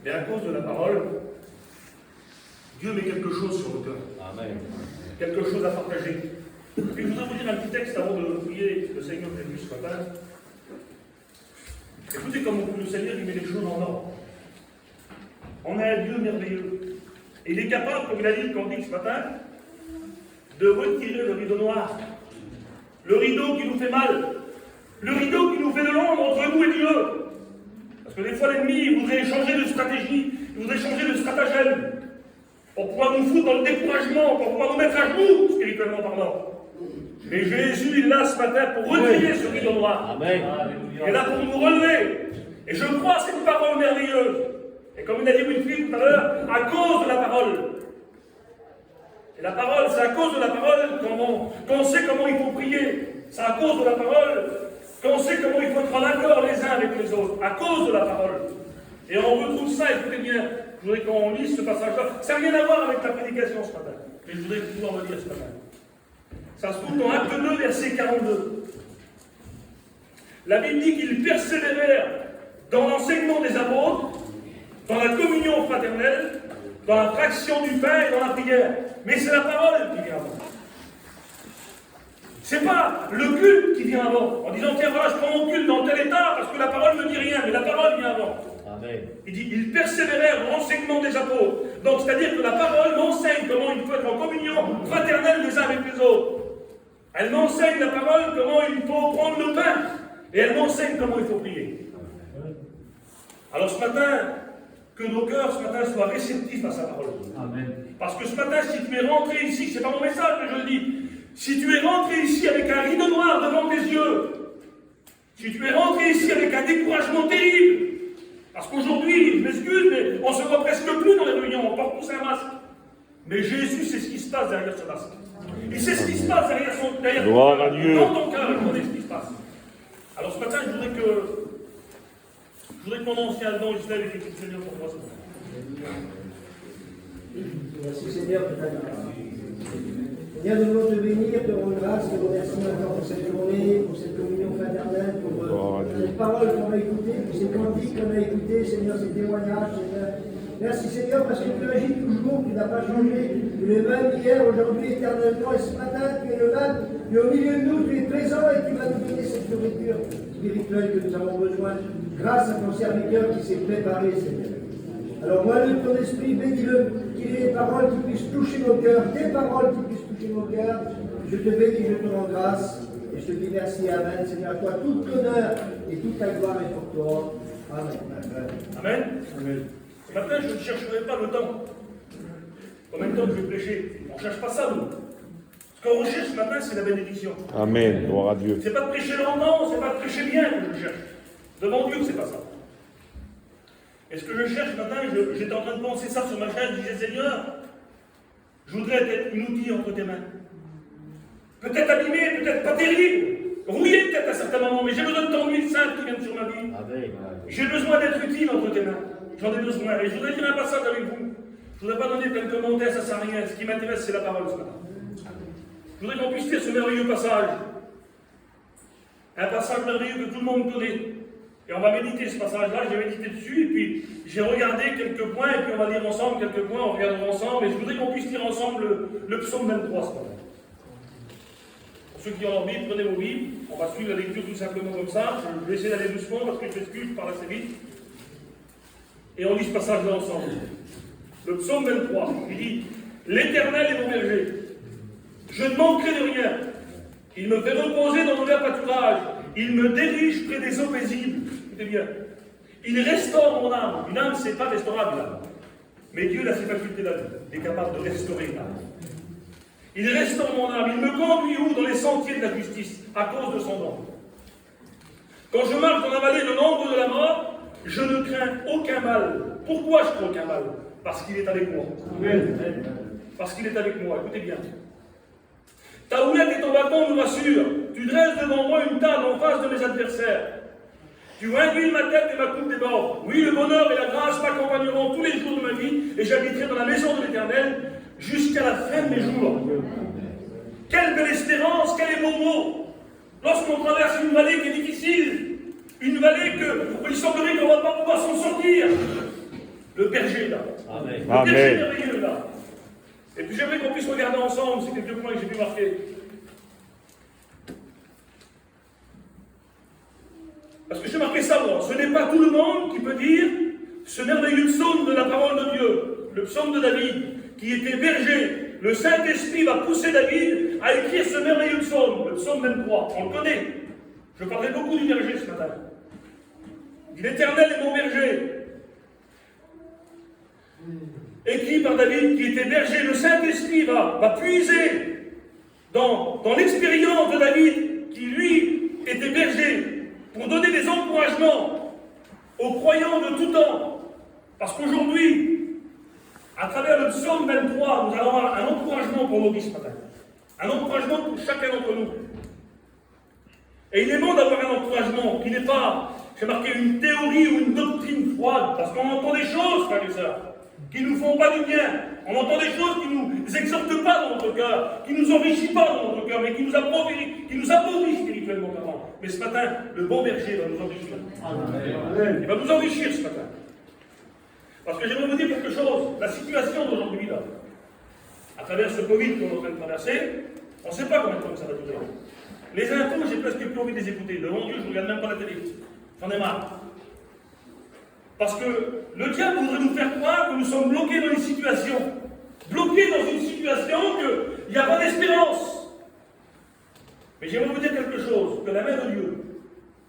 Mais à cause de la parole, Dieu met quelque chose sur le cœur. Amen. Quelque chose à partager. Et je voudrais vous dire un petit texte avant de prier le Seigneur Jésus ce matin. Écoutez comme le Seigneur il met les choses en ordre. On a un Dieu merveilleux. Et il est capable, comme il a dit le cantique ce matin, de retirer le rideau noir. Le rideau qui nous fait mal. Le rideau qui nous fait de l'ombre entre nous et Dieu. Parce que des fois l'ennemi il voudrait changer de stratégie, il voudrait changer de stratagème. Pour pouvoir nous foutre dans le découragement, pour pouvoir nous mettre à genoux, spirituellement parlant. Mais Jésus est là ce matin pour retirer ce rideau noir. Amen. Il est là pour nous relever. Et je crois à cette parole merveilleuse. Et comme il a dit Wilfried tout à l'heure, à cause de la parole. Et la parole, c'est à cause de la parole qu'on sait comment il faut prier. C'est à cause de la parole qu'on sait comment il faut être en accord les uns avec les autres. À cause de la parole. Et on retrouve ça, écoutez bien, je voudrais qu'on lise ce passage-là. Ça n'a rien à voir avec la prédication ce matin. Mais je voudrais pouvoir le dire ce matin. Ça se trouve dans Acte 2, verset 42. La Bible dit qu'ils persévérèrent dans l'enseignement des apôtres, dans la communion fraternelle, dans la fraction du pain et dans la prière. Mais c'est la parole qui vient avant. C'est pas le culte qui vient avant, en disant tiens voilà je prends mon culte dans tel état parce que la parole ne me dit rien, mais la parole vient avant. Amen. Il dit ils persévérèrent dans l'enseignement des apôtres. Donc c'est-à-dire que la parole m'enseigne comment il faut être en communion fraternelle les uns avec les autres. Elle m'enseigne la parole comment il faut prendre le pain. Et elle m'enseigne comment il faut prier. Alors ce matin, que nos cœurs ce matin soient réceptifs à sa parole. Amen. Parce que ce matin, si tu es rentré ici, c'est pas mon message que je le dis, si tu es rentré ici avec un rideau noir devant tes yeux, si tu es rentré ici avec un découragement terrible, parce qu'aujourd'hui, je m'excuse, mais on ne se voit presque plus dans les réunions, on porte tous un masque. Mais Jésus sait ce qui se passe derrière ce masque. Il sait ce qui se passe derrière ton cœur. Dans ton cœur, il connaît ce qui se passe. Alors ce matin, je voudrais que mon ancien don Gisèle et que le Seigneur pour moi ce matin. Merci Seigneur pour ta grâce. Seigneur, nous voulons te bénir, te rendre grâce, te remercier encore pour cette journée, pour cette communion fraternelle, pour les paroles qu'on a écoutées, pour ces cantiques qu'on a écoutés, Seigneur, ces témoignages, Seigneur. Merci Seigneur parce que tu agis toujours, tu n'as pas changé, tu es le même hier, aujourd'hui, éternellement, et ce matin, tu es le même, tu es au milieu de nous, tu es présent et tu vas nous donner cette nourriture spirituelle que nous avons besoin, grâce à ton serviteur qui s'est préparé, Seigneur. Alors moi, de ton esprit, bénis-le, qu'il ait des paroles qui puissent toucher nos cœurs, des paroles qui puissent toucher nos cœurs. Je te bénis, je te rends grâce, et je te dis merci, Amen. Seigneur, à toi, toute l'honneur et toute ta gloire est pour toi. Amen. Amen. Amen. Ce matin, je ne chercherai pas le temps. Combien de temps je vais prêcher? On ne cherche pas ça, nous. Ce qu'on recherche ce matin, c'est la bénédiction. Amen. Gloire à Dieu. Ce n'est pas de prêcher lentement, ce n'est pas de prêcher bien que je cherche. Devant Dieu, ce n'est pas ça. Et ce que je cherche ce matin, j'étais en train de penser ça sur ma chaise, je disais Seigneur, je voudrais être un outil entre tes mains. Peut-être abîmé, peut-être pas terrible, rouillé peut-être à certains moments, mais j'ai besoin de ton huile sainte qui vient sur ma vie. Amen. J'ai besoin d'être utile entre tes mains. J'en ai besoin. Et je voudrais dire un passage avec vous. Je ne voudrais pas donner plein de commentaires, ça ne sert à rien. Ce qui m'intéresse, c'est la parole ce matin. Je voudrais qu'on puisse lire ce merveilleux passage. Un passage merveilleux que tout le monde connaît. Et on va méditer ce passage-là, j'ai médité dessus, et puis j'ai regardé quelques points, et puis on va lire ensemble quelques points, on regardera ensemble, et je voudrais qu'on puisse lire ensemble le psaume 23 ce matin. Pour ceux qui ont leur Bible, prenez vos Bibles, on va suivre la lecture tout simplement comme ça, je vais essayer d'aller doucement parce que je m'excuse, je parle assez vite. Et on lit ce passage-là ensemble. Le psaume 23, il dit « L'Éternel est mon berger, je ne manquerai de rien, il me fait reposer dans mon verts pâturages, il me dirige près des eaux paisibles. » Écoutez bien. Il restaure mon âme. Une âme, c'est pas restaurable, l'âme. Mais Dieu a ses facultés là. Il est capable de restaurer l'âme. Il restaure mon âme. Il me conduit où? Dans les sentiers de la justice, à cause de son nom. Quand je marche dans la vallée de l'ombre de la mort, je ne crains aucun mal. Pourquoi je crains aucun mal? Parce qu'il est avec moi. Amen. Parce qu'il est avec moi. Écoutez bien. Ta houlette et ton bâton me rassurent. Tu dresses devant moi une table en face de mes adversaires. Tu induis ma tête et ma coupe déborde. Oui, le bonheur et la grâce m'accompagneront tous les jours de ma vie et j'habiterai dans la maison de l'Éternel jusqu'à la fin de mes jours. Quelle belle espérance, quel est beau mot. Lorsqu'on traverse une vallée qui est difficile, une vallée où il semblerait qu'on ne va pas pouvoir s'en sortir, Le berger là. Amen. Le berger merveilleux là. Et puis j'aimerais qu'on puisse regarder ensemble ces quelques points que j'ai pu marquer. Parce que j'ai marqué ça, moi. Ce n'est pas tout le monde qui peut dire ce merveilleux psaume de la parole de Dieu, le psaume de David, qui était berger. Le Saint-Esprit va pousser David à écrire ce merveilleux psaume, le psaume 23. On le connaît. Je parlais beaucoup du berger ce matin. L'Éternel est mon berger. Écrit par David, qui était berger. Le Saint-Esprit va puiser dans l'expérience de David, qui lui était berger, pour donner des encouragements aux croyants de tout temps. Parce qu'aujourd'hui, à travers le psaume 23, nous allons avoir un encouragement pour nos vies ce matin. Un encouragement pour chacun d'entre nous. Et il est bon d'avoir un encouragement qui n'est pas, j'ai marqué, une théorie ou une doctrine froide, parce qu'on entend des choses, frères et sœurs, qui ne nous font pas du bien. On entend des choses qui ne nous exhortent pas dans notre cœur, qui ne nous enrichissent pas dans notre cœur, mais qui nous appauvrissent spirituellement parlant. Mais ce matin, le bon berger va nous enrichir. Amen. Il va nous enrichir ce matin. Parce que j'aimerais vous dire quelque chose. La situation d'aujourd'hui, là, à travers ce Covid qu'on est en train de traverser, on ne sait pas combien de temps ça va durer. Les infos, j'ai presque plus envie de les écouter. Devant Dieu, je ne regarde même pas la télé. J'en ai marre. Parce que le diable voudrait nous faire croire que nous sommes bloqués dans une situation. Bloqués dans une situation qu'il n'y a pas d'espérance. Mais j'aimerais vous dire quelque chose, que la main de Dieu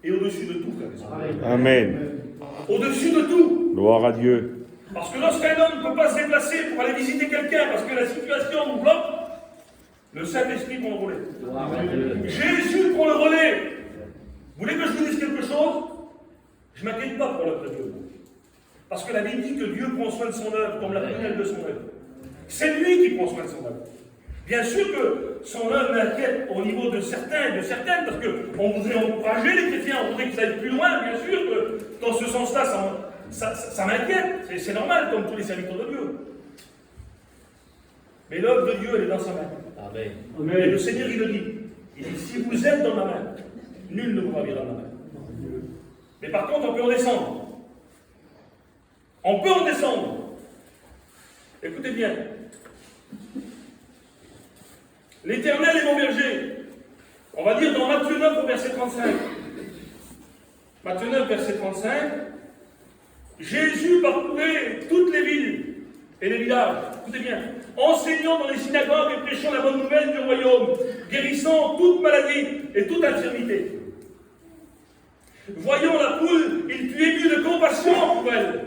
est au-dessus de tout, frères et sœurs. Amen. Au-dessus de tout. Gloire à Dieu. Parce que lorsqu'un homme ne peut pas se déplacer pour aller visiter quelqu'un, parce que la situation nous bloque, le Saint-Esprit prend le relais. Jésus prend le relais. Vous voulez que je vous dise quelque chose? Je ne m'inquiète pas pour l'œuvre de Dieu. Parce que la Bible dit que Dieu prend soin de son œuvre comme la prunelle de son œuvre. C'est lui qui prend soin de son œuvre. Bien sûr que son œuvre m'inquiète au niveau de certains et de certaines, parce qu'on voudrait encourager les chrétiens, on voudrait qu'ils aillent plus loin, bien sûr que dans ce sens-là, ça m'inquiète. C'est normal, comme tous les serviteurs de Dieu. Mais l'œuvre de Dieu, elle est dans sa main. Amen. Et le Seigneur, il le dit. Il dit, si vous êtes dans ma main, nul ne vous ravira ma main. Mais par contre, on peut en descendre. On peut en descendre. Écoutez bien. L'Éternel est mon berger. On va dire dans Matthieu 9 au verset 35. Matthieu 9, verset 35. Jésus parcourait toutes les villes et les villages. Écoutez bien. Enseignant dans les synagogues et prêchant la bonne nouvelle du royaume, guérissant toute maladie et toute infirmité. Voyant la poule, il fut ému de compassion pour elle,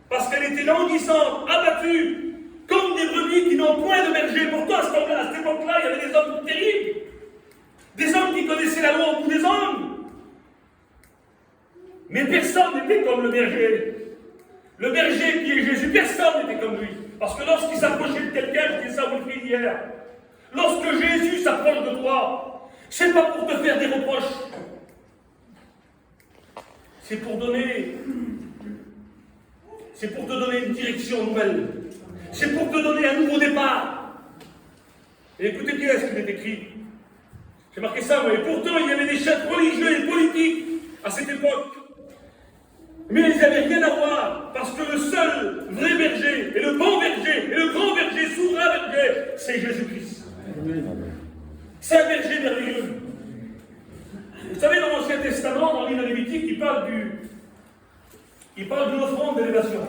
parce qu'elle était languissante, abattue, comme des brebis qui n'ont point de berger. Pourtant, à cette époque-là, il y avait des hommes terribles, des hommes qui connaissaient la loi au bout des hommes. Mais personne n'était comme le berger. Le berger qui est Jésus, personne n'était comme lui. Parce que lorsqu'il s'approchait de quelqu'un, je disais ça vous le hier, lorsque Jésus s'approche de toi, c'est pas pour te faire des reproches. C'est pour te donner une direction nouvelle. C'est pour te donner un nouveau départ. Et écoutez bien ce qu'il est écrit. J'ai marqué ça, moi. Et pourtant, il y avait des chefs religieux et politiques à cette époque. Mais ils n'avaient rien à voir, parce que le seul vrai berger, et le bon berger, et le grand berger, souverain berger, c'est Jésus-Christ. C'est un berger merveilleux. Vous savez, dans l'Ancien Testament, dans l'île de Lévitique, il parle d'une offrande d'élévation.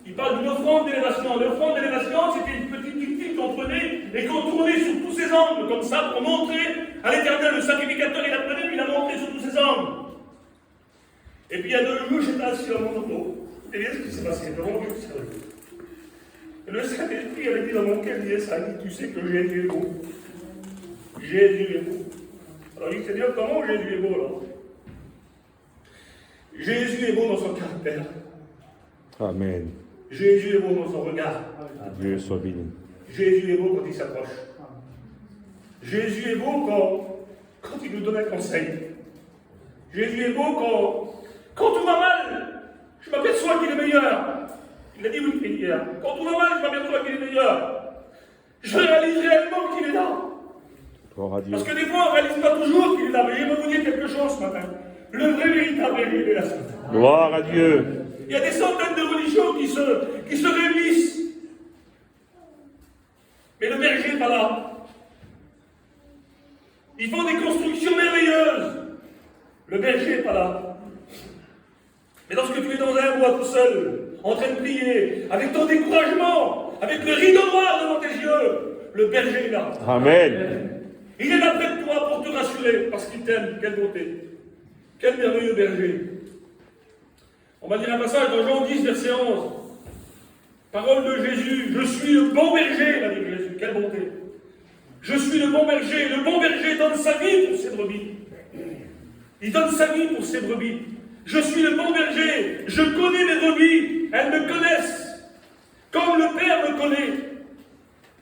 Il parle d'une offrande d'élévation. L'offrande d'élévation, c'était une petite victime qu'on prenait et qu'on tournait sur tous ses angles, comme ça, pour montrer à l'Éternel, le sacrificateur, il la prenait, puis il la montrait sur tous ses angles. Et puis il y a 2 jours, j'étais assis dans mon auto. Et bien ce qui s'est passé, devant Dieu, c'est vrai. Et le Saint-Esprit avait dit dans mon cœur, il disait ça, tu sais que Jésus est beau. Jésus est beau. Alors il dit, Seigneur, comment Jésus est beau là? Jésus est beau dans son caractère. Amen. Jésus est beau dans son regard. Dieu soit béni. Jésus est beau quand il s'approche. Jésus est beau quand il nous donne un conseil. Jésus est beau quand tout va mal. Je m'aperçois qu'il est meilleur. Il a dit oui, hier. Quand tout va mal, je m'aperçois qu'il est meilleur. Je réalise réellement qu'il est là. Gloire à Dieu. Parce que des fois, on ne réalise pas toujours qu'il est là. Mais je vais vous dire quelque chose ce matin. Le vrai véritable berger, il est là. Gloire à Dieu. Il y a des centaines de religions qui se réunissent. Mais le berger n'est pas là. Ils font des constructions merveilleuses. Le berger n'est pas là. Mais lorsque tu es dans un bois tout seul, en train de prier, avec ton découragement, avec le rideau noir devant tes yeux, le berger est là. Amen. Il est là près de toi pour te rassurer, parce qu'il t'aime. Quelle beauté. Quel merveilleux berger. On va dire un passage dans Jean 10, verset 11. Parole de Jésus. Je suis le bon berger, va dire Jésus. Quelle bonté. Je suis le bon berger. Le bon berger donne sa vie pour ses brebis. Il donne sa vie pour ses brebis. Je suis le bon berger. Je connais mes brebis. Elles me connaissent. Comme le Père me connaît.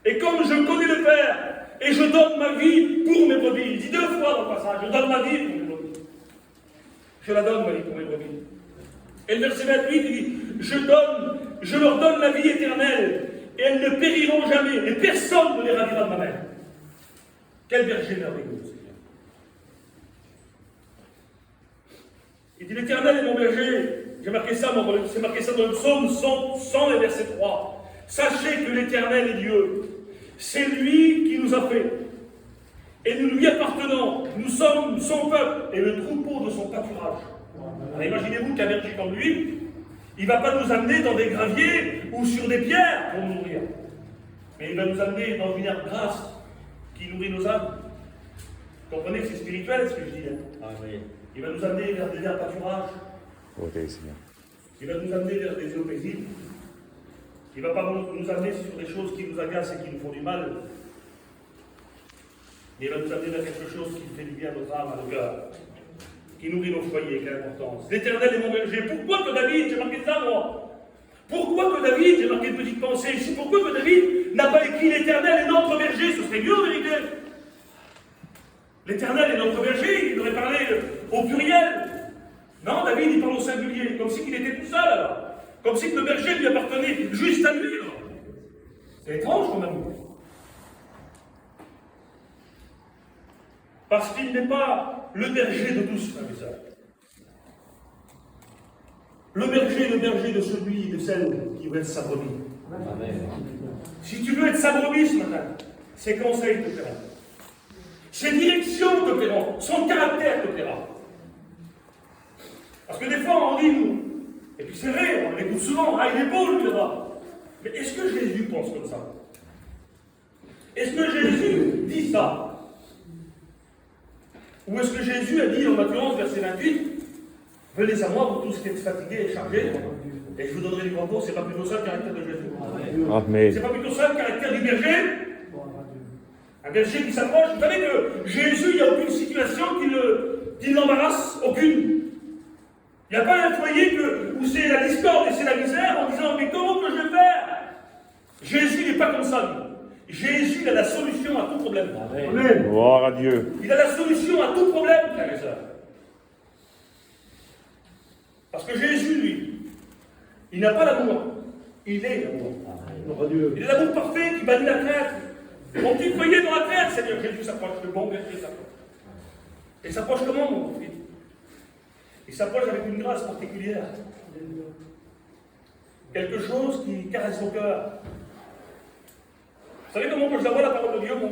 Et comme je connais le Père. Et je donne ma vie pour mes brebis. Il dit 2 fois dans le passage. Je donne ma vie pour mes brebis. Je la donne, ma vie, pour mes brebis. Et le verset 28, il dit, je leur donne la vie éternelle, et elles ne périront jamais, et personne ne les ravira de ma main. Quel berger merveilleux, Seigneur. Il dit, l'Éternel est mon berger. J'ai marqué ça, c'est marqué ça dans le psaume 100 et verset 3. Sachez que l'Éternel est Dieu. C'est lui qui nous a fait. Et nous lui appartenons. Nous sommes son peuple et le troupeau de son pâturage. Alors imaginez-vous qu'un berger comme lui, il ne va pas nous amener dans des graviers ou sur des pierres pour nous nourrir. Mais il va nous amener dans une herbe grasse qui nourrit nos âmes. Vous comprenez que c'est spirituel ce que je dis. Hein? Il va nous amener vers des herbes pâturages. Seigneur. Il va nous amener vers des eaux paisibles. Il ne va pas nous amener sur des choses qui nous agacent et qui nous font du mal. Mais il va nous amener vers quelque chose qui fait du bien à notre âme, à nos cœurs, qui nourrit nos foyers, quelle importance. L'Éternel est mon berger. Pourquoi que David, j'ai marqué ça moi? Pourquoi que David, j'ai marqué une petite pensée ici, pourquoi que David n'a pas écrit l'Éternel est notre berger? Ce serait mieux en vérité. L'Éternel est notre berger, il aurait parlé au pluriel. Non, David, il parle au singulier, comme si il était tout seul alors. Comme si le berger lui appartenait juste à lui. Alors. C'est étrange quand même. Parce qu'il n'est pas le berger de tous, frères et sœurs. Le berger de celui, de celle qui veut être sa brebis. Amen. Si tu veux être sa brebis ce matin, ses conseils te plairont. Ses directions te plairont. Son caractère te plaira. Parce que des fois, on dit, nous, et puis c'est vrai, on l'écoute souvent, ah, il est beau, lui, là-bas. Mais est-ce que Jésus pense comme ça? Est-ce que Jésus dit ça? Ou est-ce que Jésus a dit en Matthieu 11, verset 28, venez à moi, vous tous qui êtes fatigués et chargés, et je vous donnerai du repos. C'est pas plutôt ça le caractère de Jésus? Amen. C'est pas plutôt ça le caractère du berger? Un berger qui s'approche. Vous savez que Jésus, il n'y a aucune situation qui l'embarrasse, aucune. Il n'y a pas un foyer où c'est la discorde et c'est la misère en disant mais comment que je vais faire? Jésus n'est pas comme ça, lui. Jésus il a la solution à tout problème. Amen. Gloire à Dieu. Il a la solution à tout problème, frères et sœurs. Parce que Jésus, lui, il n'a pas l'amour. Il est l'amour. Il est l'amour parfait qui bannit la crainte. Mon petit foyer dans la crainte, Seigneur Jésus s'approche. Le bon berger s'approche. Et s'approche comment, mon fils? Il s'approche avec une grâce particulière. Quelque chose qui caresse son cœur. Vous savez comment je la vois la parole de Dieu, moi?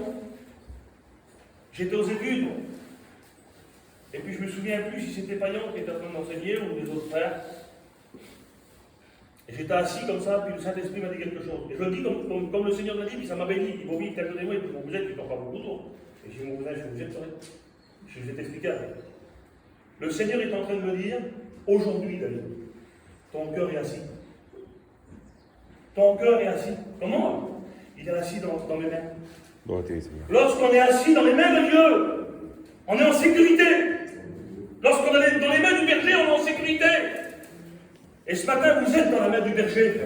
J'étais aux études, moi. Et puis je me souviens plus si c'était Payan qui était en train d'enseigner ou des autres frères. Et j'étais assis comme ça, puis le Saint-Esprit m'a dit quelque chose. Et je le dis comme le Seigneur l'a dit, puis ça m'a béni. Il m'a dit, t'as donné moi, il dit, mon cousin, tu ne parles pas beaucoup trop. Et j'ai dit, mon cousin, je vous aide, je vais t'expliquer après. Le Seigneur est en train de me dire, aujourd'hui, David, ton cœur est assis. Ton cœur est assis. Comment? Il est assis dans mes mains. Lorsqu'on est assis dans les mains de Dieu, on est en sécurité. Lorsqu'on est dans les mains du berger, on est en sécurité. Et ce matin, vous êtes dans la main du berger.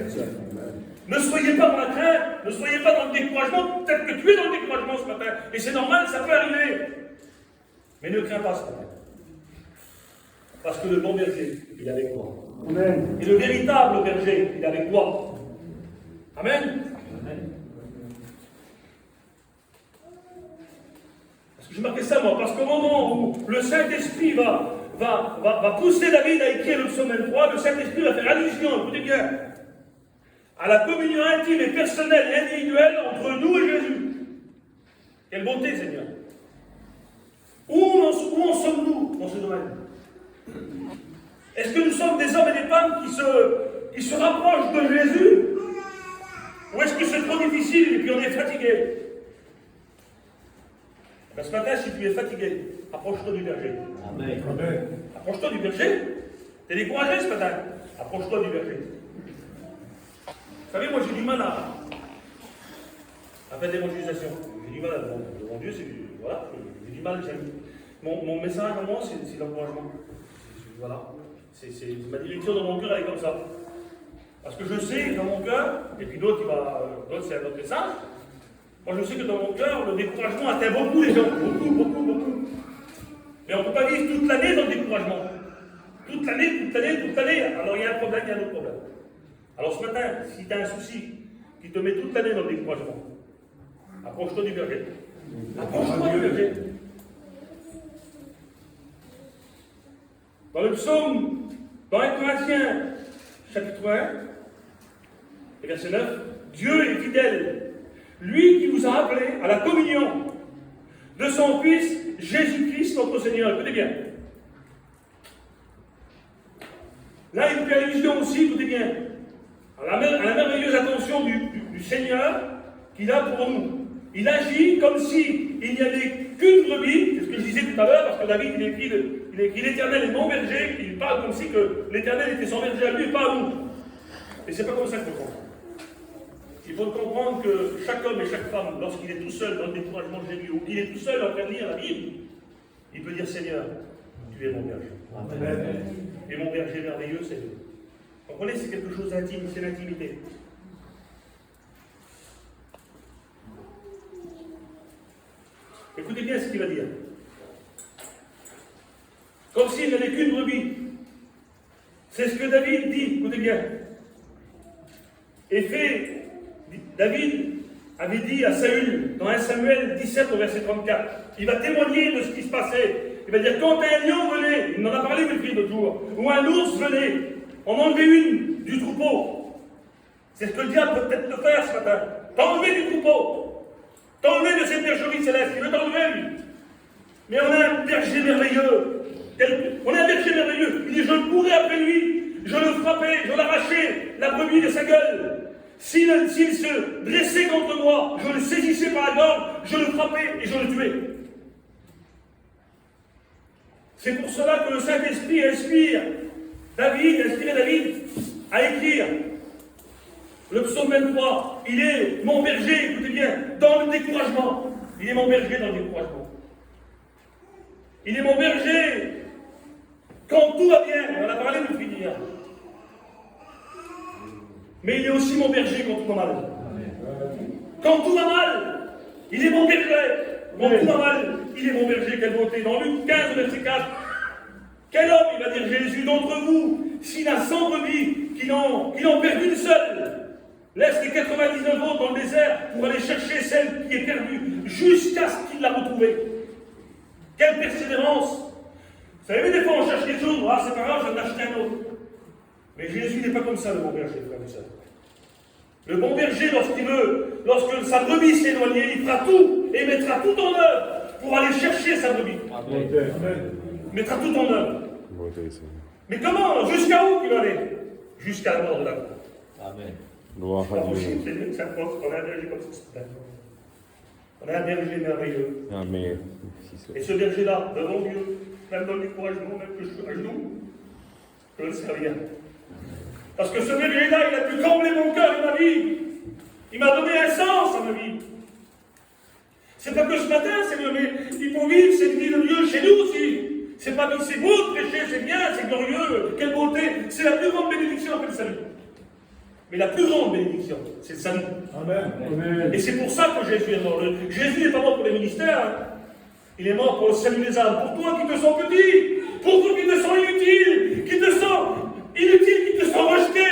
Ne soyez pas dans la crainte, ne soyez pas dans le découragement. Peut-être que tu es dans le découragement ce matin. Et c'est normal, ça peut arriver. Mais ne crains pas ce matin. Parce que le bon berger, il est avec toi. Amen. Et le véritable berger, il est avec toi. Amen. Amen. Parce que je marquais ça, moi, parce qu'au moment où le Saint-Esprit va va pousser David à écrire le psaume 23, le Saint-Esprit va faire allusion, écoutez bien, à la communion intime et personnelle et individuelle entre nous et Jésus. Quelle beauté, Seigneur. Où en sommes-nous dans ce domaine? Est-ce que nous sommes des hommes et des femmes qui se rapprochent de Jésus? Ou est-ce que c'est trop difficile et puis on est fatigué? Ben, ce matin, si tu es fatigué, approche-toi du berger. Amen. Approche-toi du berger. T'es découragé ce matin? Approche-toi du berger. Vous savez, moi j'ai du mal à faire l'évangélisation. J'ai du mal à... Mon Dieu, c'est... Voilà, j'ai du mal, mon message à moi, c'est l'encouragement. Voilà. C'est ma direction dans mon cœur, elle est comme ça. Parce que je sais dans mon cœur, et puis d'autres, c'est un autre message, moi je sais que dans mon cœur, le découragement atteint beaucoup les gens. Beaucoup. Mais on ne peut pas vivre toute l'année dans le découragement. Toute l'année. Alors il y a un problème, il y a un autre problème. Alors ce matin, si tu as un souci qui te met toute l'année dans le découragement, approche-toi du berger. Approche-toi du berger. Dans le psaume, dans 1 Corinthiens, chapitre 1, et verset 9, Dieu est fidèle, lui qui vous a appelé à la communion de son Fils, Jésus-Christ, notre Seigneur. Écoutez bien. Là, il fait allusion aussi, écoutez bien, à la merveilleuse attention du Seigneur qu'il a pour nous. Il agit comme s'il n'y avait qu'une brebis, c'est ce que je disais tout à l'heure, parce que David, il écrit l'Éternel est mon berger, il parle comme si que l'Éternel était son berger à lui et pas à nous. Et c'est pas comme ça qu'il faut comprendre. Il faut comprendre que chaque homme et chaque femme, lorsqu'il est tout seul dans le découragement de Jésus, ou qu'il est tout seul en train de lire la Bible, il peut dire Seigneur, tu es mon berger. Amen. Et mon berger merveilleux, c'est Dieu. Vous comprenez, c'est quelque chose d'intime, c'est l'intimité. Écoutez bien ce qu'il va dire. Comme s'il n'avait qu'une brebis. C'est ce que David dit, écoutez bien. David avait dit à Saül, dans 1 Samuel 17 au verset 34, il va témoigner de ce qui se passait. Il va dire, quand un lion venait, il en a parlé Wilfried l'autre jour, ou un ours venait, on enlevait une du troupeau. C'est ce que le diable peut peut-être te faire ce matin. T'enlever du troupeau. T'enlever de cette bergerie céleste. Il veut t'enlever, lui. Mais on a un berger merveilleux. On a un berger merveilleux. Il dit, je courais après lui. Je le frappais, je l'arrachais, la brebis de sa gueule. S'il se dressait contre moi, je le saisissais par la gorge, je le frappais et je le tuais. C'est pour cela que le Saint-Esprit inspiré David à écrire le psaume 23. Il est mon berger, écoutez bien, dans le découragement. Il est mon berger dans le découragement. Il est mon berger quand tout va bien. On en a parlé de finir hier. Mais il est aussi mon berger quand tout va mal. Quand tout va mal, il est mon berger. Quand tout va mal, il est mon berger. Quelle beauté. Dans Luc 15, verset 4, quel homme, il va dire Jésus, d'entre vous, s'il a 100 brebis, qui n'en perd une seule, laisse les 99 autres dans le désert pour aller chercher celle qui est perdue, jusqu'à ce qu'il la retrouve. Quelle persévérance. Vous savez, des fois on cherche quelque chose, ah c'est pas grave, je vais en acheter un autre. Mais Jésus n'est pas comme ça, le bon berger, frère et sœur. Le bon berger, lorsque sa brebis s'est éloignée, il fera tout et mettra tout en œuvre pour aller chercher sa brebis. Amen. Il mettra tout en œuvre. Mais comment? Jusqu'à où il va aller? Jusqu'à la mort de la croix. Amen. Gloire à Dieu. On a un berger comme ça. On a un berger merveilleux. Amen. Et ce berger-là, devant Dieu, même dans le découragement, même que je suis à genoux, je ne sais rien. Parce que ce berger-là, il a pu combler mon cœur et ma vie. Il m'a donné un sens à ma vie. C'est pas que ce matin, Seigneur, mais il faut vivre cette vie de Dieu chez nous aussi. C'est pas que c'est beau de prêcher, c'est bien, c'est glorieux, quelle beauté. C'est la plus grande bénédiction après le salut. Mais la plus grande bénédiction, c'est le salut. Amen. Et c'est pour ça que Jésus est mort. Jésus n'est pas mort pour les ministères. Hein. Il est mort pour le salut des âmes. Pour toi qui te sens petit, pour toi qui te sens inutile, qui te sens inutile, qui te sens rejeté.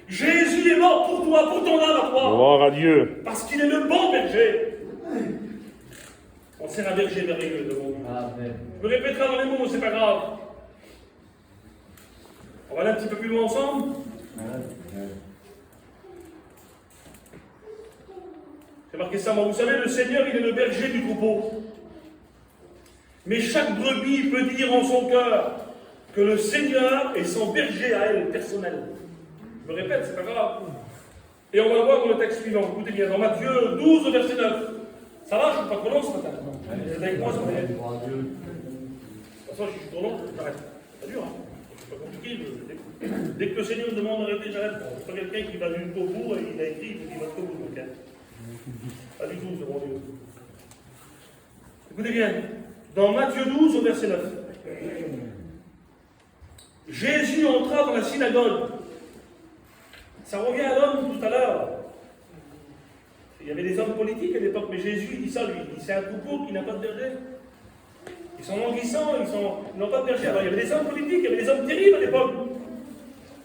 Jésus est mort pour toi, pour ton âme à toi. Gloire à Dieu. Parce qu'il est le bon berger. On sert un berger merveilleux de mon Dieu. Je me répéterai dans les mots, c'est pas grave. On va aller un petit peu plus loin ensemble. J'ai marqué ça, moi. Vous savez, le Seigneur, il est le berger du troupeau. Mais chaque brebis peut dire en son cœur que le Seigneur est son berger à elle, personnel. Je me répète, c'est pas grave. Et on va le voir dans le texte suivant. Écoutez bien, dans Matthieu 12, au verset 9. Ça va, je ne suis pas trop long ce matin. Vous êtes avec moi, ça va. De toute façon, je suis trop long, j'arrête. C'est dur, hein. C'est pas compliqué. Dès que le Seigneur me demande d'arrêter, j'arrête. C'est pas quelqu'un qui va jusqu'au bout et il a écrit, il va jusqu'au bout. Okay. Pas du tout, c'est mon Dieu. Écoutez bien, dans Matthieu 12, au verset 9. Jésus entra dans la synagogue. Ça revient à l'homme tout à l'heure. Il y avait des hommes politiques à l'époque, mais Jésus il dit ça, lui. Il dit c'est un troupeau qui n'a pas de berger. Ils sont languissants, ils n'ont pas de berger. Alors il y avait des hommes politiques, il y avait des hommes terribles à l'époque.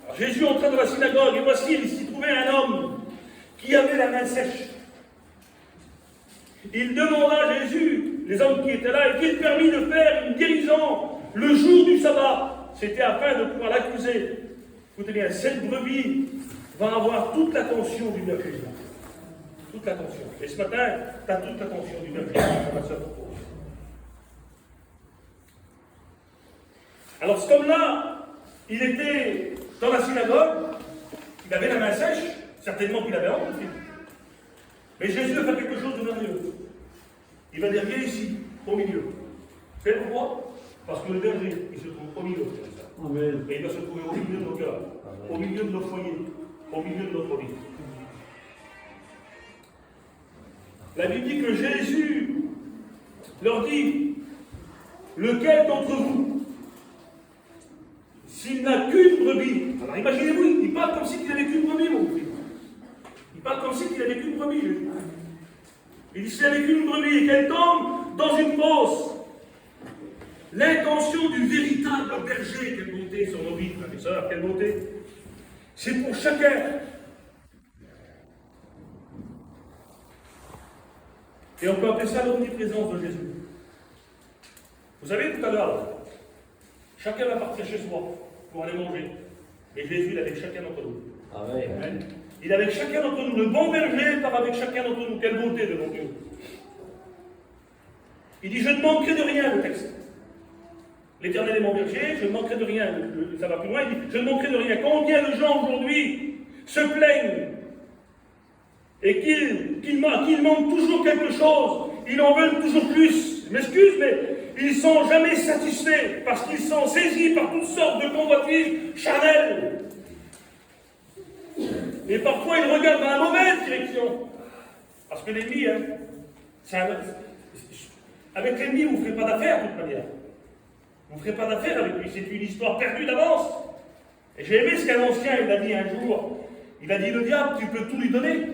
Alors, Jésus entra dans la synagogue, et voici, il s'y trouvait un homme qui avait la main sèche. Il demanda à Jésus, les hommes qui étaient là, est-il permis de faire une guérison le jour du sabbat? C'était afin de pouvoir l'accuser. Écoutez bien, cette brebis va avoir toute l'attention du berger. Toute l'attention. Et ce matin, tu as toute l'attention du berger. Alors, ce homme-là, il était dans la synagogue, il avait la main sèche, certainement qu'il avait honte aussi. Mais Jésus va faire quelque chose de merveilleux. Il va dire, viens ici, au milieu. Vous savez pourquoi? Parce que le berger, il se trouve au milieu. Amen. Et il va se trouver au milieu de nos cœurs, au milieu de nos foyers, au milieu de notre vie. La Bible dit que Jésus leur dit, lequel d'entre vous, s'il n'a qu'une brebis, alors imaginez-vous, il parle comme s'il n'avait qu'une brebis, mon fils. Il parle comme s'il n'avait qu'une brebis, Jésus. Il dit, s'il n'avait qu'une brebis et qu'elle tombe dans une fosse, l'intention du véritable berger, quelle beauté sur nos vies, frères et sœurs, quelle beauté, c'est pour chacun. Et on peut appeler ça l'omniprésence de Jésus. Vous savez, tout à l'heure, chacun va partir chez soi pour aller manger. Et Jésus, il est avec chacun d'entre nous. Amen. Il est avec chacun d'entre nous. Le bon berger part avec chacun d'entre nous. Quelle beauté devant Dieu. Il dit, je ne manquerai de rien, le texte. L'Éternel est mon berger, je ne manquerai de rien. Ça va plus loin, il dit, je ne manquerai de rien. Combien de gens aujourd'hui se plaignent et qu'ils manquent toujours quelque chose, ils en veulent toujours plus. Je m'excuse, mais ils ne sont jamais satisfaits parce qu'ils sont saisis par toutes sortes de convoitises charnelles. Et parfois, ils regardent dans la mauvaise direction. Parce que l'ennemi, avec l'ennemi, vous ne ferez pas d'affaires de toute manière. Vous ne ferez pas d'affaires avec lui. C'est une histoire perdue d'avance. Et j'ai aimé ce qu'un ancien, il a dit un jour. Il a dit, le diable, tu peux tout lui donner.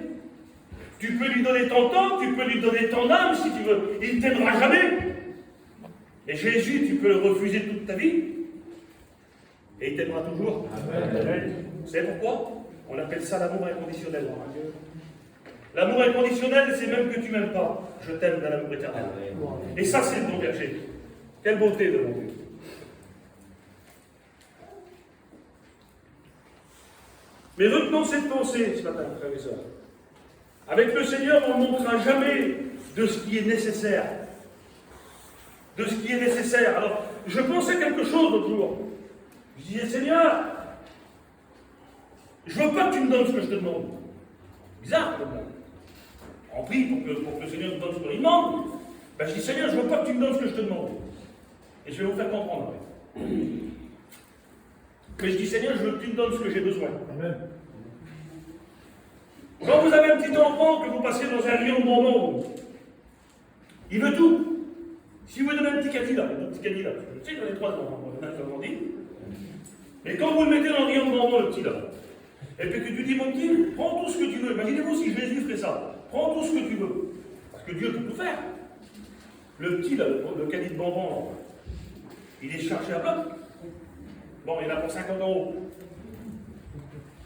Tu peux lui donner ton temps, tu peux lui donner ton âme si tu veux. Il ne t'aimera jamais. Et Jésus, tu peux le refuser toute ta vie. Et il t'aimera toujours. Amen. Vous savez pourquoi? On appelle ça l'amour inconditionnel. L'amour inconditionnel, c'est même que tu m'aimes pas. Je t'aime dans l'amour éternel. Et ça, c'est le bon berger. Quelle beauté de mon Dieu. Mais retenons cette pensée ce matin, frères et sœurs. Avec le Seigneur, on ne manquera jamais de ce qui est nécessaire. De ce qui est nécessaire. Alors, je pensais quelque chose l'autre jour. Je disais, Seigneur, je ne veux pas que tu me donnes ce que je te demande. Bizarre, comme ça. On prie pour que le Seigneur nous donne ce qu'il demande. Ben, je dis, Seigneur, je ne veux pas que tu me donnes ce que je te demande. Et je vais vous faire comprendre. Mais je dis, Seigneur, je veux que tu me donnes ce que j'ai besoin. Amen. Quand vous avez un petit enfant que vous passez dans un rayon de bonbons, il veut tout. Si vous lui donnez un petit caddie là, je sais que j'en ai 3 ans, on a grandi. Mais quand vous le mettez dans le rayon de bonbons, le petit là, et puis que tu dis, mon petit, prends tout ce que tu veux. Imaginez-vous si Jésus ferait ça. Prends tout ce que tu veux. Parce que Dieu peut tout faire. Le petit là, le caddie de bonbons, il est chargé à bloc. Bon, il en a pour 50 €.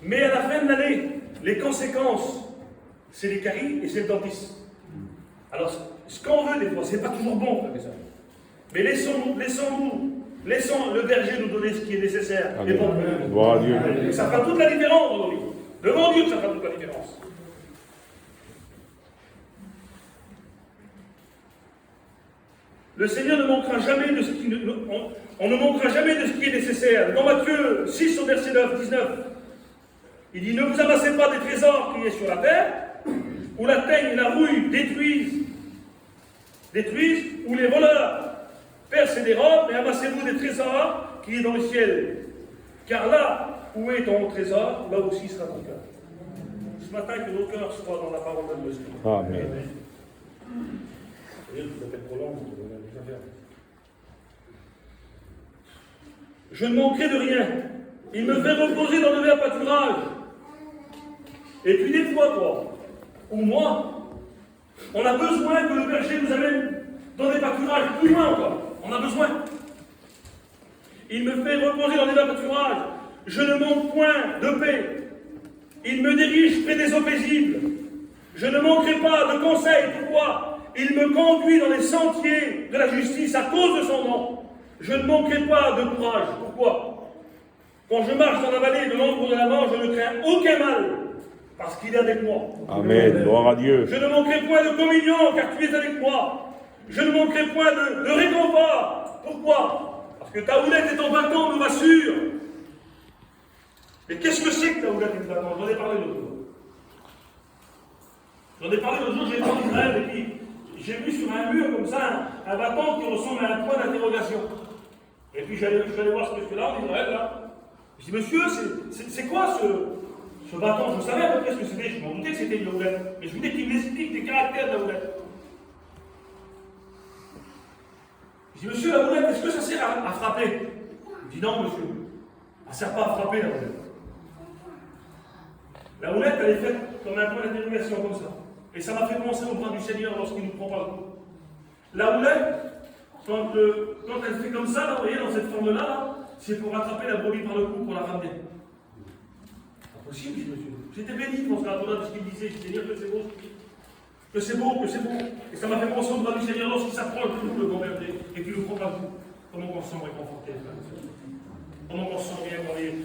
Mais à la fin de l'année, les conséquences, c'est les caries et c'est le dentiste. Alors, ce qu'on veut des fois, c'est pas toujours bon, mais laissons-nous Laissons le berger nous donner ce qui est nécessaire. Et bon, Gloire à Dieu. ça fera toute la différence aujourd'hui. Devant Dieu, ça fera toute la différence. Le Seigneur ne manquera jamais de ce qui on ne manquera jamais de ce qui est nécessaire. Dans Matthieu 6 au verset 9, 19, il dit: ne vous amassez pas des trésors qui est sur la terre, où la teigne et la rouille détruisent, où les voleurs percent et dérobent, mais amassez-vous des trésors qui est dans le ciel. Car là où est ton trésor, là aussi sera ton cœur. Ce matin, que nos cœurs soient dans la parole de Dieu. Amen. Je ne manquerai de rien. Il me fait reposer dans de verts pâturages. Et puis des fois, toi, ou moi, on a besoin que le berger nous amène dans des pâturages plus loin encore. On a besoin. Il me fait reposer dans des verts pâturages. Je ne manque point de paix. Il me dirige près des eaux paisibles. Je ne manquerai pas de conseils. Pourquoi? Il me conduit dans les sentiers de la justice à cause de son nom. Je ne manquerai pas de courage. Pourquoi? Quand je marche dans la vallée de l'ombre de la mort, je ne crains aucun mal, parce qu'il est avec moi. Amen. Gloire à Dieu. Je ne manquerai point de communion, car tu es avec moi. Je ne manquerai point de réconfort. Pourquoi? Parce que ta houlette et ton bâton me rassurent. Mais qu'est-ce que c'est que ta houlette et ton bâton? J'en ai parlé l'autre jour. J'ai été en Israël, et puis j'ai vu sur un mur comme ça un bâton qui ressemble à un point d'interrogation. Et puis j'allais voir ce monsieur-là en Israël, là. Je dis: monsieur, c'est quoi ce bâton? Je savais à peu près ce que c'était, je m'en doutais que c'était une houlette. Mais je voulais qu'il m'explique des caractères de la houlette. Je dis: monsieur, la houlette, est-ce que ça sert à frapper? Il dit: non, monsieur, elle ne sert pas à frapper, la houlette. La houlette, elle est faite comme un point d'interrogation, comme ça. Et ça m'a fait penser au bras du Seigneur lorsqu'il nous prend par le cou. La houlette, quand elle fait comme ça, là, vous voyez, dans cette forme-là, c'est pour rattraper la brebis par le cou, pour la ramener. Pas possible, monsieur. J'étais béni pour ce là de ce qu'il disait. Je disais que c'est beau, que c'est beau, que c'est beau. Et ça m'a fait penser au bras du Seigneur lorsqu'il s'approche de nous, le grand berger, et qu'il nous prend par le cou. Comment on se sent réconforté, comment on se sent bien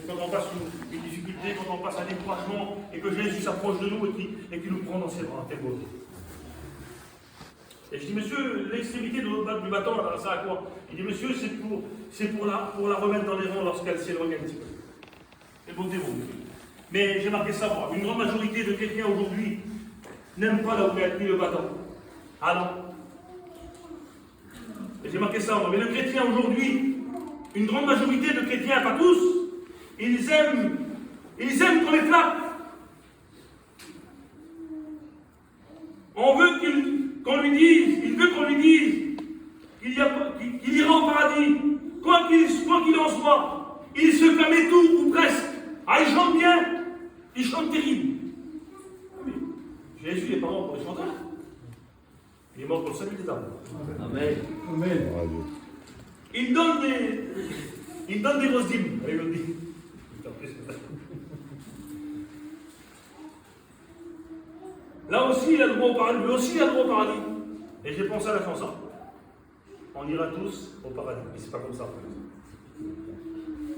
quand on passe une difficulté, quand on passe un découragement, et que Jésus s'approche de nous et qu'il nous prend dans ses bras. Quelle beauté. Et je dis: monsieur, l'extrémité du bâton, là, ça à quoi? Il dit: monsieur, c'est pour la remettre dans les rangs lorsqu'elle s'éloigne un petit peu. C'est beauté, bon Dieu. Mais j'ai marqué ça, moi. Une grande majorité de chrétiens aujourd'hui n'aiment pas la houlette ni le bâton. Ah non. Et j'ai marqué ça, moi. Mais le chrétien aujourd'hui, une grande majorité de chrétiens, pas tous, ils aiment qu'on les flatte. Qu'on lui dise, il veut qu'on lui dise qu'il ira au paradis, quoi qu'il en soit. Il se permet tout, ou presque. Ah, il chante bien, il chante terrible. Oui. Jésus n'est pas mort pour les chanteurs. Il est mort pour le salut des âmes. Amen. Amen. Il donne des grosses dîmes. Allez, on dit. Là aussi, il a le droit au paradis. Lui aussi, il a le droit au paradis. Et j'ai pensé à la chanson. On ira tous au paradis. Mais c'est pas comme ça.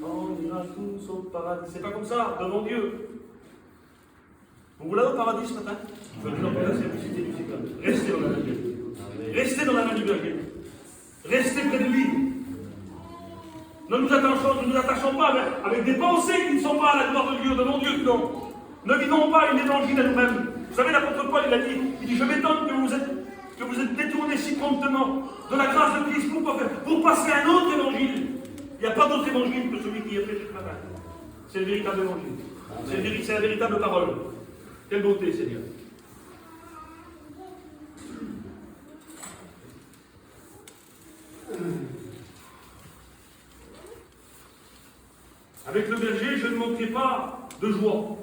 On ira tous au paradis. C'est pas comme ça, devant Dieu. Vous voulez au paradis ce matin? Je veux dire, voilà, c'est la publicité du cycle. Restez dans la main de Dieu. Restez dans la main du berger. Restez près de lui. Ne nous attachons pas avec des pensées qui ne sont pas à la gloire de Dieu, devant Dieu, non. Ne vivons pas une évangile à nous-mêmes. Vous savez, l'apôtre Paul, il a dit: je m'étonne que vous êtes détournés si promptement de la grâce de Christ. Pourquoi faire? Pour passer à un autre évangile. Il n'y a pas d'autre évangile que celui qui est prêché ce matin. C'est le véritable évangile. C'est la véritable parole. Quelle beauté, Seigneur. Avec le berger, je ne manquerai pas de joie.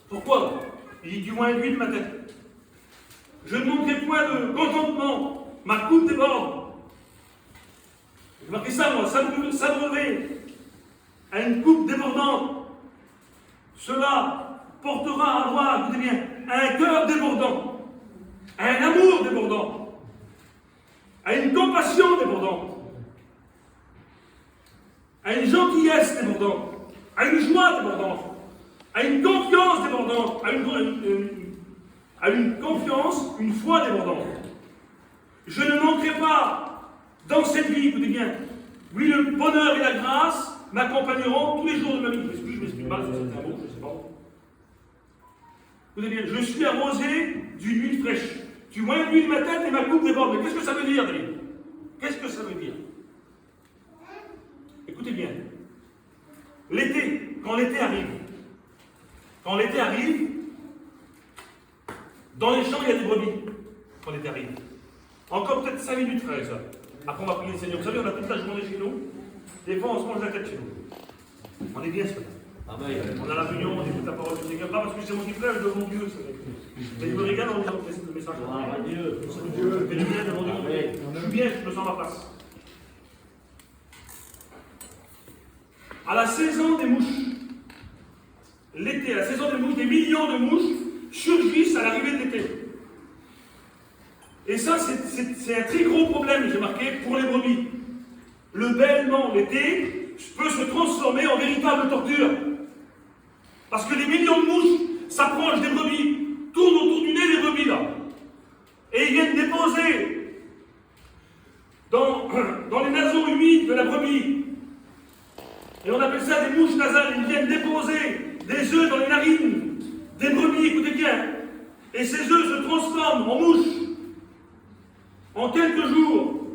Pourquoi? Il dit: du moins lui de ma tête. Je ne manquerai point de contentement. Ma coupe déborde. J'ai marqué ça, moi. S'abreuver à une coupe débordante. Cela portera à avoir, écoutez bien, un cœur débordant, à un amour débordant, à une compassion débordante. à une gentillesse débordante, à une joie débordante, à une confiance débordante, à une confiance, une foi débordante. Je ne manquerai pas dans cette vie, écoutez bien. Oui, le bonheur et la grâce m'accompagneront tous les jours de ma vie. Est-ce que je m'exprime mal sur certains mots? Je ne sais pas. Écoutez bien, je suis arrosé d'une huile fraîche. Tu vois une huile ma tête et ma coupe déborde. Mais qu'est-ce que ça veut dire, David? Qu'est-ce que ça veut dire? Écoutez bien. L'été, quand l'été arrive, dans les champs, il y a des brebis. Quand l'été arrive. Encore peut-être 5 minutes, frère et soeur. Après, on va prier le Seigneur. Vous savez, on a toute la journée chez nous. Des fois, on se mange la tête chez nous. On est bien ce matin. On a la réunion, on écoute la parole du Seigneur. Pas parce que c'est mon frère, je devant Dieu. Mais je me régale en disant le message. Dieu. Je fais du bien devant Dieu. Je suis bien, je me sens à ma place. À la saison des mouches, l'été, à la saison des mouches, des millions de mouches surgissent à l'arrivée de l'été. Et ça, c'est un très gros problème, j'ai marqué, pour les brebis. Le bêlement, l'été, peut se transformer en véritable torture. Parce que des millions de mouches s'approchent des brebis, tournent autour du nez des brebis, là. Et ils viennent déposer dans les naseaux humides de la brebis. Et on appelle ça des mouches nasales. Ils viennent déposer des œufs dans les narines des brebis, écoutez bien. Et ces œufs se transforment en mouches. En quelques jours,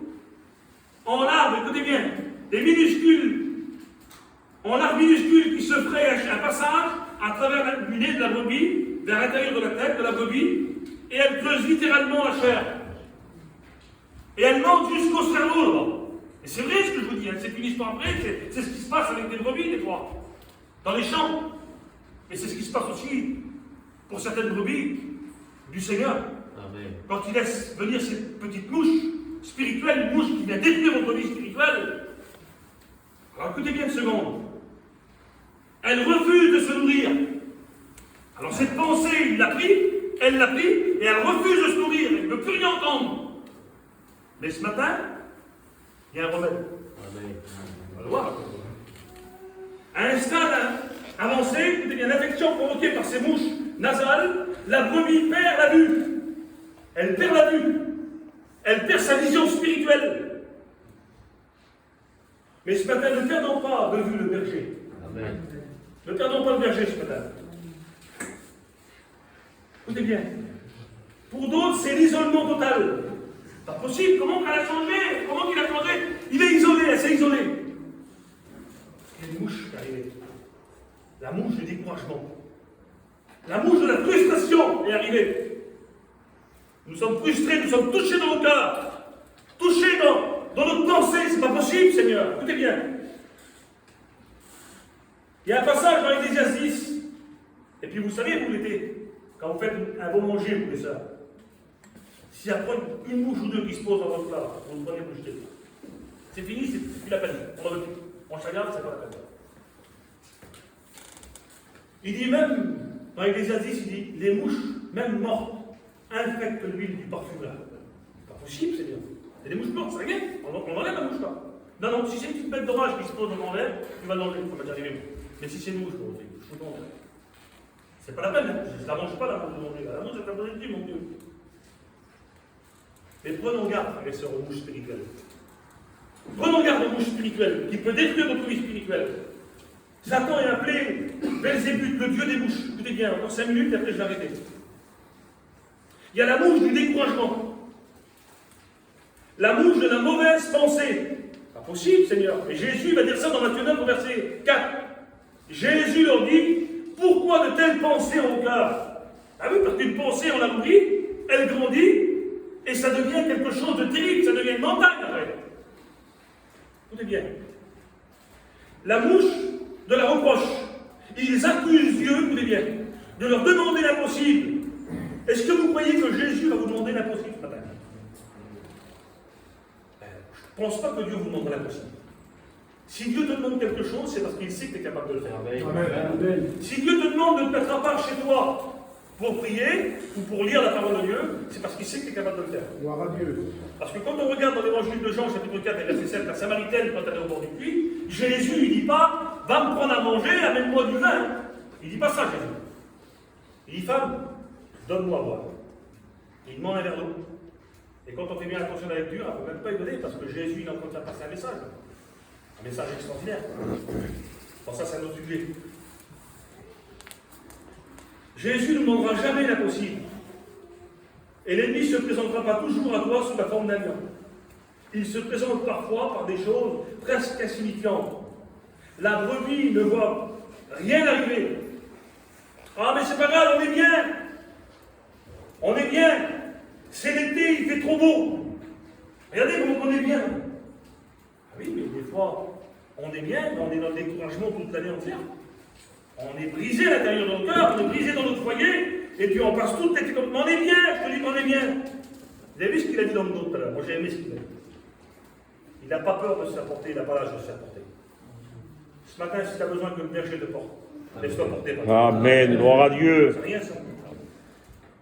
en larves, écoutez bien, des minuscules, en larves minuscules qui se feraient un passage à travers le nez de la brebis, vers l'intérieur de la tête de la brebis, et elles creusent littéralement la chair. Et elles montent jusqu'au cerveau, là. Et c'est vrai ce que je vous dis, hein, c'est une histoire vraie, c'est ce qui se passe avec des brebis, des fois, dans les champs. Et c'est ce qui se passe aussi pour certaines brebis du Seigneur. Amen. Quand il laisse venir ces petites mouches spirituelles, une mouche qui vient détruire votre vie spirituelle. Alors écoutez bien une seconde. Elle refuse de se nourrir. Alors cette pensée, elle l'a pris, et elle refuse de se nourrir, elle ne peut plus rien entendre. Mais ce matin, il y a un remède. Amen. On va le voir. À un stade avancé, il y a une infection provoquée par ces mouches nasales, la brebis perd la vue. Elle perd la vue. Elle perd sa vision spirituelle. Mais ce matin, ne perdons pas de vue le berger. Amen. Ne perdons pas le berger ce matin. Écoutez bien. Pour d'autres, c'est l'isolement total. Pas possible. Comment elle a changé? Comment il a changé? Il est isolé, elle s'est isolée. Il y a une mouche qui est arrivée. La mouche du découragement. La mouche de la frustration est arrivée. Nous sommes frustrés, nous sommes touchés dans nos cœurs. Touchés dans notre pensée. C'est pas possible, Seigneur. Écoutez bien. Il y a un passage dans Ecclésiaste 10. Et puis vous savez, vous l'été, quand vous faites un bon manger, vous les sœurs. S'il y a une mouche ou deux qui se posent dans votre plat, vous ne prenez plus jeter. C'est fini, c'est plus la peine. On chagarde, c'est pas la peine. Il dit même, dans Ecclésiaste 10, il dit, les mouches, même mortes, infectent l'huile du parfum là. C'est pas possible, Seigneur. Il y a des mouches mortes, ça rien. On enlève la mouche là. Non, non, si c'est une petite bête d'orage qui se pose dans l'air, tu vas l'enlever, ça va déjà arriver. Mais si c'est une mouche, je vous demande. C'est pas la peine, hein. Je ne la mange pas la mouche de mon Dieu. La mouche, c'est un bon esprit, mon Dieu. Mais prenons garde, frères et sœurs, aux mouches spirituelles. Prenons garde aux mouches spirituelles, qui peut détruire notre vie spirituelle. Satan est appelé Belzébuth, le dieu des mouches. Écoutez bien, encore 5 minutes et après je vais arrêter. Il y a la mouche du découragement. La mouche de la mauvaise pensée. Pas possible, Seigneur. Et Jésus va dire ça dans Matthieu 9, verset 4. Jésus leur dit, pourquoi de telles pensées en vos cœurs? Ah oui, parce qu'une pensée, on la nourrit, elle grandit, et ça devient quelque chose de terrible, ça devient une montagne après. Écoutez bien. La mouche de la reproche. Ils accusent Dieu, écoutez bien, de leur demander l'impossible. Est-ce que vous croyez que Jésus va vous demander l'impossible ce matin? Je ne pense pas que Dieu vous demande l'impossible. Si Dieu te demande quelque chose, c'est parce qu'il sait que tu es capable de le faire. Amen. Amen. Si Dieu te demande de te mettre à part chez toi, pour prier ou pour lire la parole de Dieu, c'est parce qu'il sait qu'il est capable de le faire. Gloire à Dieu. Parce que quand on regarde dans l'évangile de Jean, chapitre 4, et verset 7, la Samaritaine, quand elle est au bord du puits, Jésus ne dit pas, va me prendre à manger, amène-moi du vin. Il ne dit pas ça, Jésus. Il dit, femme, donne-moi à boire. Et il demande un verre d'eau. Et quand on fait bien attention à la lecture, on ne peut même pas y donner, parce que Jésus, il est en train de faire passer un message. Un message extraordinaire. Bon, ça, c'est un autre sujet. Jésus ne demandera jamais l'impossible. Et l'ennemi ne se présentera pas toujours à toi sous la forme d'un lion. Il se présente parfois par des choses presque insignifiantes. La brebis ne voit rien arriver. Ah, mais c'est pas grave, on est bien. On est bien. C'est l'été, il fait trop beau. Regardez comment on est bien. Ah oui, mais des fois, on est bien, mais on est dans le découragement toute l'année entière. On est brisé à l'intérieur de notre cœur, on est brisé dans notre foyer, et puis on passe toute l'été comme on est bien, je te dis qu'on est bien. Vous avez vu ce qu'il a dit dans le dos tout à l'heure? Moi j'ai aimé ce qu'il a dit. Il n'a pas peur de se faire porter, il n'a pas l'âge de se faire porter. Ce matin, si tu as besoin que le berger te porte, laisse-toi porter. Amen. Gloire à Dieu. C'est rien ça.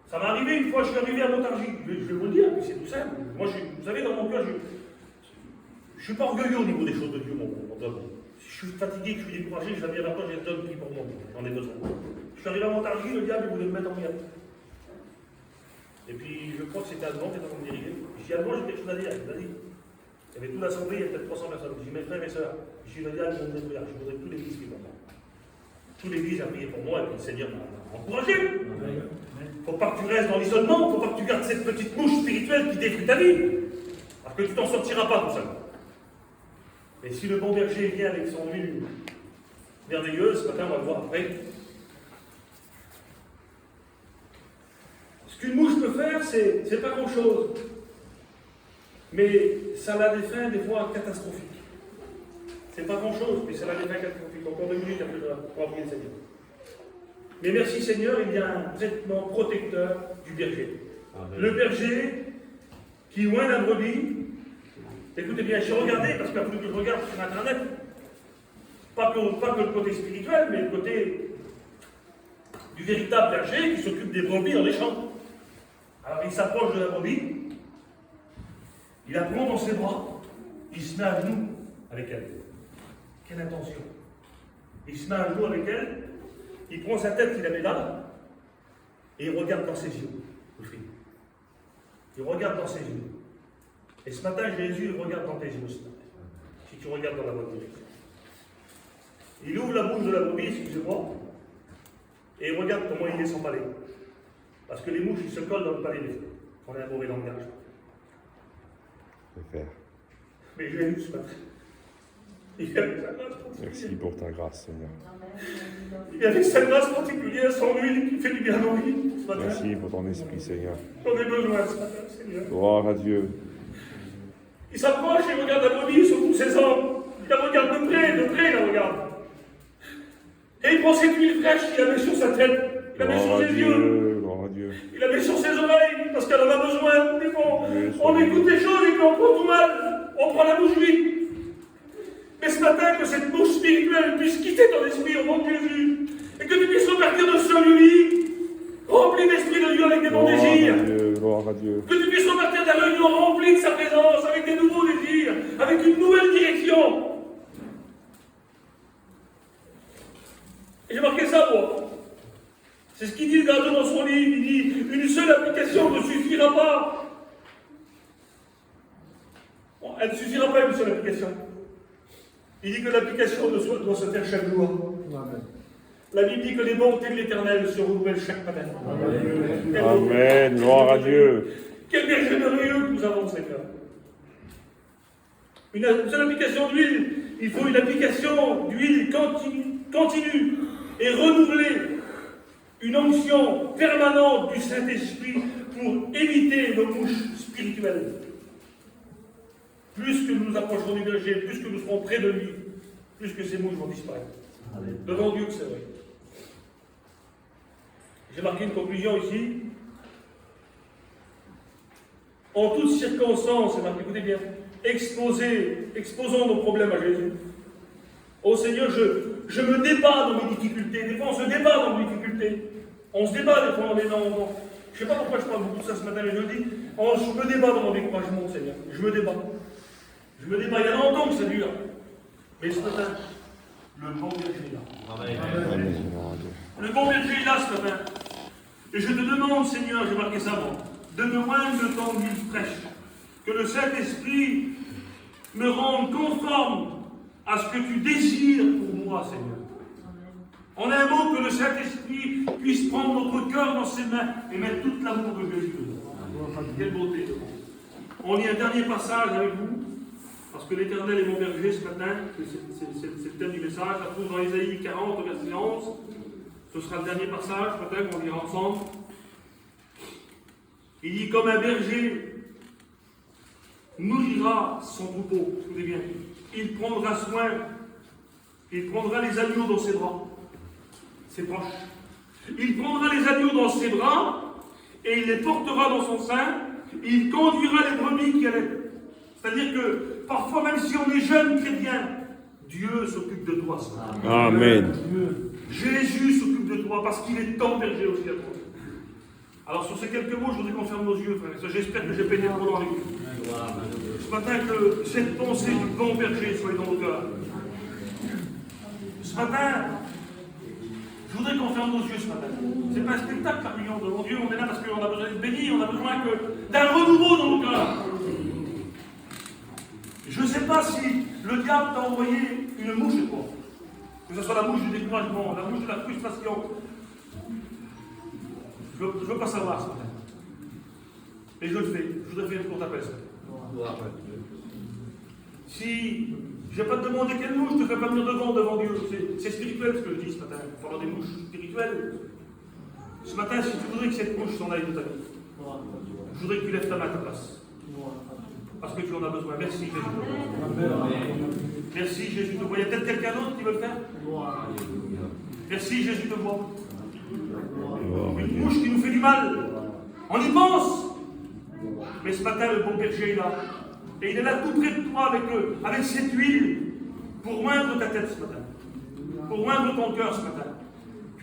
Ça m'est arrivé une fois, je suis arrivé à Montargis. Je vais vous le dire, c'est tout simple. Moi, vous savez, dans mon cœur, je ne suis pas orgueilleux au niveau des choses de Dieu, mon homme. Si je suis fatigué, que je suis découragé, je viens vers toi, j'ai un homme qui pour moi. J'en ai besoin. Je suis arrivé à Montargis, le diable, il voulait me mettre en garde. Et puis, je crois que c'était Allemand qui était en train de diriger. Je dis, Allemand, j'ai quelque chose à dire. Il m'a dit. Il y avait toute l'assemblée, il y avait peut-être 300 personnes. Je dis, mes frères, mes sœurs, je suis le diable, je voudrais que toute l'église prie pour moi. Toute l'église a prié pour moi, et puis le Seigneur m'a encouragé. Il ne faut pas que tu restes dans l'isolement, il ne faut pas que tu gardes cette petite mouche spirituelle qui détruit ta vie. Parce que tu t'en sortiras pas tout seul. Et si le bon berger vient avec son huile merveilleuse, ce matin on va le voir après. Ce qu'une mouche peut faire, c'est pas grand chose. Mais ça a des fins des fois catastrophiques. C'est pas grand chose, mais ça a des fins catastrophiques. Encore 2 minutes après pour prier le Seigneur. Mais merci Seigneur, il y a un traitement protecteur du berger. Amen. Le berger qui oint la brebis. Écoutez bien, j'ai regardé, parce qu'il a fallu que je regarde sur Internet, pas que le côté spirituel, mais le côté du véritable berger qui s'occupe des brebis dans les champs. Alors il s'approche de la brebis, il la prend dans ses bras, il se met à genoux avec elle. Quelle intention! Il se met à genoux avec elle, il prend sa tête qu'il avait là, et il regarde dans ses yeux, le fils. Il regarde dans ses yeux. Et ce matin, Jésus regarde dans tes yeux, ce matin, si tu regardes dans la bonne direction. Il ouvre la bouche de la brebis, excusez-moi, et il regarde comment il est son palais. Parce que les mouches, ils se collent dans le palais des fois. On a un mauvais langage. Mais je l'ai vu ce matin. Il avait sa grâce particulière. Merci pour ta grâce, Seigneur. Il avait sa grâce particulière, son huile qui fait du bien dans lui ce matin. Merci pour ton esprit, Seigneur. J'en ai besoin ce matin, Seigneur. Gloire à Dieu. Il s'approche et regarde la brebis sur tous ses hommes. Il la regarde de près, il la regarde. Et il prend cette huile fraîche qu'il avait sur sa tête. Il la met sur ses yeux. Gloire à Dieu. Il la met sur ses oreilles, parce qu'elle en a besoin. Des fois, on écoute des choses et puis on prend tout mal. On prend la bouche vide. Mais ce matin, que cette bouche spirituelle puisse quitter ton esprit au nom de Jésus. Et que tu puisses repartir de celui rempli d'esprit de Dieu avec des bons désirs. Gloire à Dieu. Que tu puisses repartir d'un réunion rempli de sa présence, avec des nouveaux désirs, avec une nouvelle direction. Et j'ai marqué ça, moi. C'est ce qu'il dit le gardien dans son livre. Il dit, une seule application ne suffira pas. Bon, elle ne suffira pas, une seule application. Il dit que l'application doit se faire chaque jour. Amen. La Bible dit que les bontés de l'Éternel se renouvellent chaque matin. Amen. Amen. Gloire à Dieu. Quel berger merveilleux que nous avons, Seigneur. Une seule application d'huile. Il faut une application d'huile continue et renouvelée. Une onction permanente du Saint-Esprit pour éviter nos mouches spirituelles. Plus que nous nous approcherons du berger, plus que nous serons près de lui, plus que ces mouches vont disparaître. Amen. Devant Dieu que c'est vrai. J'ai marqué une conclusion ici. En toutes circonstances, écoutez bien, exposons nos problèmes à Jésus. Oh Seigneur, je me débat dans mes difficultés. Des fois, on se débat dans nos difficultés. On se débat des fois, je ne sais pas pourquoi je parle beaucoup de ça ce matin, mais je le dis, je me débat dans mon découragement, Seigneur. Je me débat. Il y a longtemps que ça dure. Mais ce matin, le bon berger est là. Amen. Gloire à Dieu. Le bon berger est là ce matin. Et je te demande, Seigneur, j'ai marqué ça avant, de me moindre de ton huile fraîche. Que le Saint-Esprit me rende conforme à ce que tu désires pour moi, Seigneur. En un mot, que le Saint-Esprit puisse prendre notre cœur dans ses mains et mettre toute l'amour de Jésus dedans. Quelle beauté! On lit un dernier passage avec vous, parce que l'Éternel est mon berger ce matin, c'est le thème du message, ça se trouve dans Ésaïe 40, verset 11. Ce sera le dernier passage, ce matin, qu'on lira ensemble. Il dit, comme un berger nourrira son troupeau, écoutez bien, il prendra soin, il prendra les agneaux dans ses bras. C'est proche. Il prendra les agneaux dans ses bras et il les portera dans son sein. Il conduira les brebis qui allaient. C'est-à-dire que parfois, même si on est jeune chrétien, Dieu s'occupe de toi. Amen. Jésus s'occupe de toi parce qu'il est ton berger aussi à toi. Alors sur ces quelques mots, je voudrais qu'on ferme nos yeux, frère. J'espère que j'ai pénétré trop dans les yeux. Ce matin, que cette pensée du bon berger soit dans nos cœurs. Ce matin, je voudrais qu'on ferme nos yeux ce matin. Ce n'est pas un spectacle parmi nous devant Dieu, on est là parce qu'on a besoin d'être béni, on a besoin d'un renouveau dans nos cœurs. Je ne sais pas si le diable t'a envoyé une mouche, quoi. Que ce soit la mouche du découragement, la mouche de la frustration. Je ne veux pas savoir ce matin. Et je le fais. Je voudrais faire une courte appel. Si je ne vais pas te demander quelle mouche, je ne te fais pas venir devant Dieu. C'est spirituel ce que je dis ce matin. Il faut avoir des mouches spirituelles. Ce matin, si tu voudrais que cette mouche s'en aille de ta vie, je voudrais que tu lèves ta main à ta place. Parce que tu en as besoin. Merci Jésus. Merci Jésus te voit. Il y a peut-être quelqu'un d'autre qui veut le faire. Merci Jésus te voit. Une mouche qui nous fait du mal. On y pense. Mais ce matin, le bon berger est là. Et il est là tout près de toi avec cette huile pour moindre ta tête ce matin. Pour moindre ton cœur ce matin.